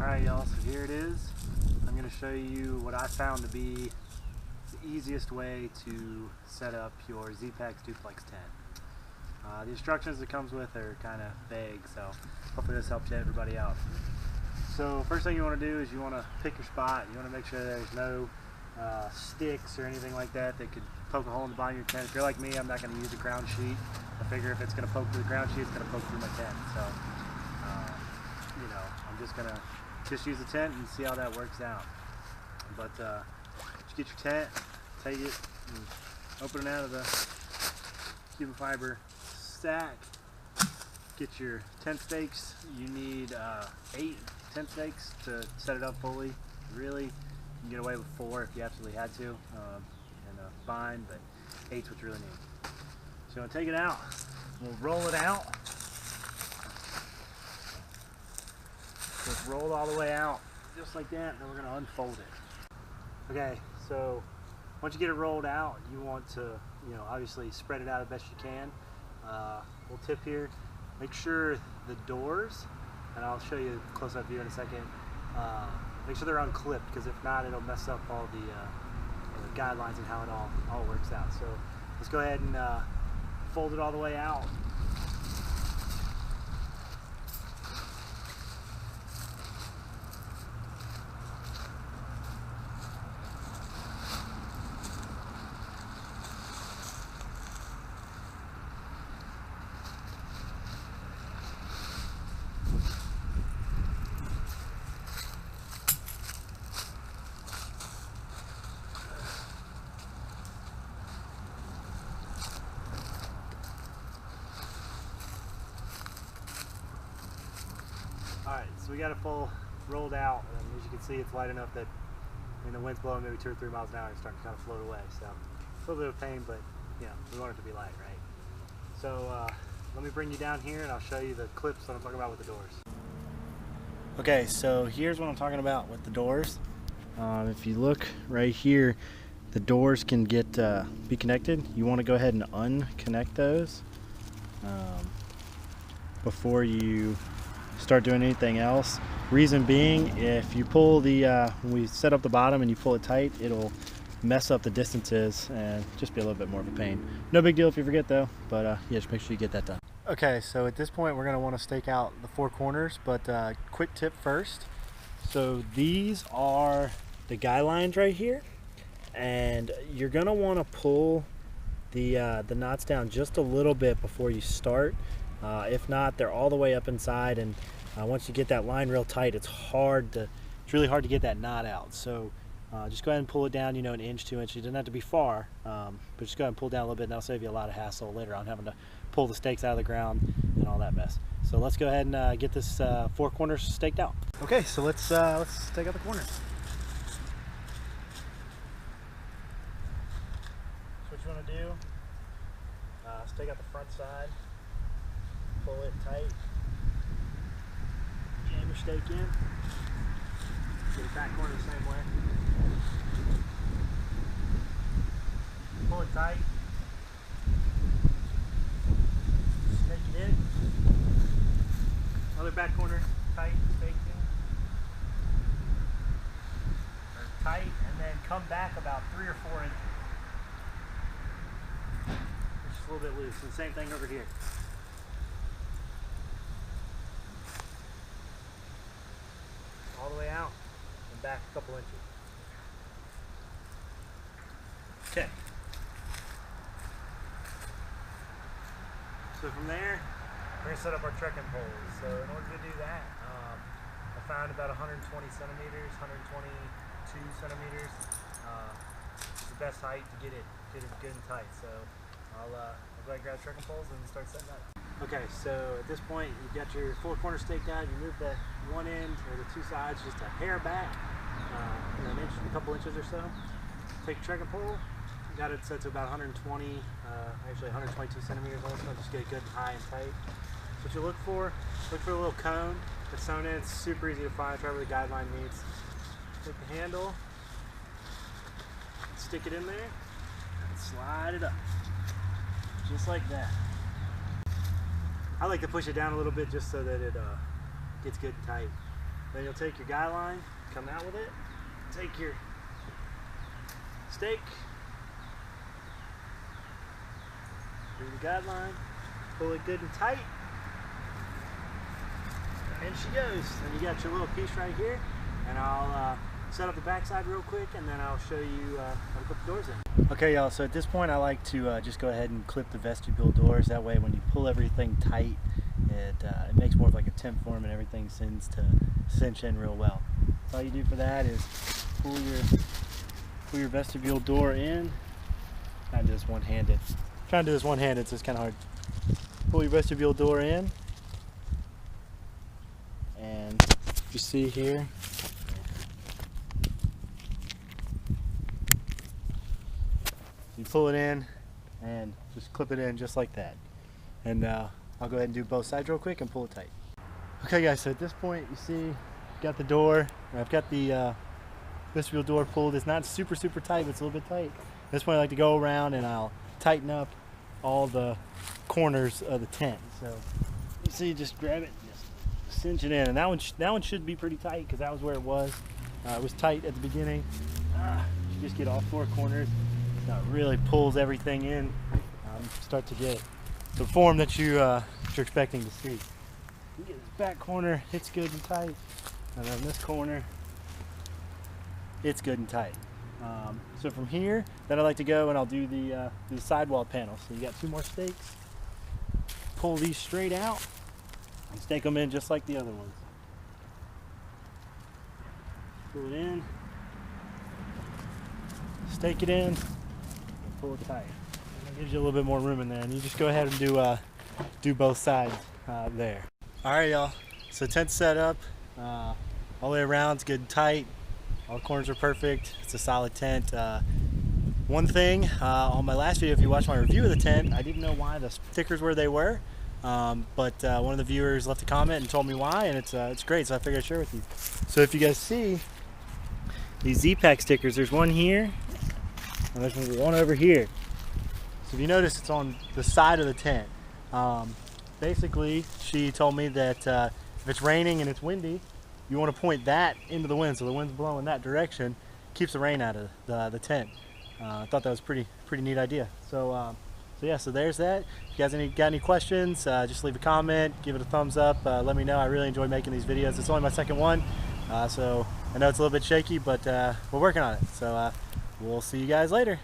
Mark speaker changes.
Speaker 1: Alright y'all, so here it is. I'm going to show you what I found to be the easiest way to set up your Zpacks Duplex Tent. The instructions it comes with are kind of vague, so hopefully this helps everybody out. So first thing you want to do is you want to pick your spot. You want to make sure there's no sticks or anything like that that could poke a hole in the bottom of your tent. If you're like me, I'm not going to use a ground sheet. I figure if it's going to poke through the ground sheet, it's going to poke through my tent. So, I'm just going to use the tent and see how that works out. But you get your tent, take it, and open it out of the carbon fiber sack. Get your tent stakes. You need 8 tent stakes to set it up fully. Really, you can get away with 4 if you absolutely had to, and fine, but 8's what you really need. So you want to take it out. We'll roll it out. So it's rolled all the way out, just like that, and then we're going to unfold it. Okay, so once you get it rolled out, you want to, obviously spread it out as best you can. Little tip here, make sure the doors, and I'll show you a close-up view in a second, make sure they're unclipped, because if not, it'll mess up all the guidelines and how it all works out. So let's go ahead and fold it all the way out. Alright, so we got it full rolled out, and as you can see, it's light enough that the wind's blowing maybe 2 or 3 miles an hour and starting to kind of float away. So it's a little bit of pain, but we want it to be light, right? So let me bring you down here and I'll show you the clips that I'm talking about with the doors. Okay, so here's what I'm talking about with the doors. If you look right here, the doors can get be connected. You want to go ahead and unconnect those before you start doing anything else. Reason being, if you pull the when we set up the bottom and you pull it tight, it'll mess up the distances and just be a little bit more of a pain. No big deal if you forget though, but yeah, just make sure you get that done. Okay, so at this point we're going to want to stake out the 4 corners, but quick tip first. So these are the guy lines right here, and you're going to want to pull the knots down just a little bit before you start. If not, they're all the way up inside, and once you get that line real tight, it's really hard to get that knot out. So just go ahead and pull it down, 1 inch, 2 inches. It doesn't have to be far, but just go ahead and pull down a little bit, and that'll save you a lot of hassle later on having to pull the stakes out of the ground and all that mess. So let's go ahead and get this 4 corners staked out. Okay, so let's stake out the corners. So what you want to do, stake out the front side. Pull it tight, jam your stake in, get the back corner the same way, pull it tight, snake it in, other back corner tight, snake in, or tight, and then come back about 3 or 4 inches, just a little bit loose, and same thing over here. All the way out and back a couple inches. Okay. So from there, we're going to set up our trekking poles. So in order to do that, I found about 120 centimeters, 122 centimeters. It's the best height to get it good and tight. So I'll go ahead and grab trekking poles and start setting that up. Okay, so at this point, you've got your 4 corners staked out. You move that one end or the 2 sides just a hair back, an inch, a couple inches or so. Take your trekking pole. You got it set to about 120, actually 122 centimeters also. Just get it good and high and tight. So what you look for a little cone that's sewn in. It's super easy to find. It's right where the guideline meets. Take the handle, stick it in there, and slide it up, just like that. I like to push it down a little bit just so that it gets good and tight. Then you'll take your guy line, come out with it, take your stake through the guide line, pull it good and tight, and she goes. And you got your little piece right here, and I'll set up the backside real quick, and then I'll show you how to put the doors in. Okay, y'all, so at this point I like to just go ahead and clip the vestibule doors. That way when you pull everything tight, it makes more of like a temp form, and everything seems to cinch in real well. So all you do for that is pull your vestibule door in. I do this one-handed. I'm trying to do this one-handed, so it's kind of hard. Pull your vestibule door in, and you see here, you pull it in and just clip it in just like that. And I'll go ahead and do both sides real quick and pull it tight. Okay guys, so at this point you see I've got the door, I've got the vestibule door pulled. It's not super tight, but it's a little bit tight. At this point I like to go around and I'll tighten up all the corners of the tent. So you see, just grab it, just cinch it in, and that one should be pretty tight because that was where it was. It was tight at the beginning. You just get all four corners. Now it really pulls everything in. Start to get the form that you're expecting to see. You get this back corner, it's good and tight, and then this corner, it's good and tight. So from here, then I like to go and I'll do the sidewall panel. So you got two more stakes. Pull these straight out and stake them in just like the other ones. Pull it in, stake it in, and pull it tight. And that gives you a little bit more room in there. And you just go ahead and do both sides there. All right, y'all. So tent's set up all the way around. It's good and tight. All the corners are perfect. It's a solid tent. One thing, on my last video, if you watched my review of the tent, I didn't know why the stickers were they were, but one of the viewers left a comment and told me why, and it's great, so I figured I'd share with you. So if you guys see these Zpacks stickers, there's one here, and there's one over here. So if you notice, it's on the side of the tent. Basically, she told me that if it's raining and it's windy, you want to point that into the wind, so the wind's blowing that direction, keeps the rain out of the tent. I thought that was pretty neat idea. So yeah, so there's that. If you guys got any questions, just leave a comment, give it a thumbs up, let me know. I really enjoy making these videos. It's only my second one, so I know it's a little bit shaky, but we're working on it. So we'll see you guys later.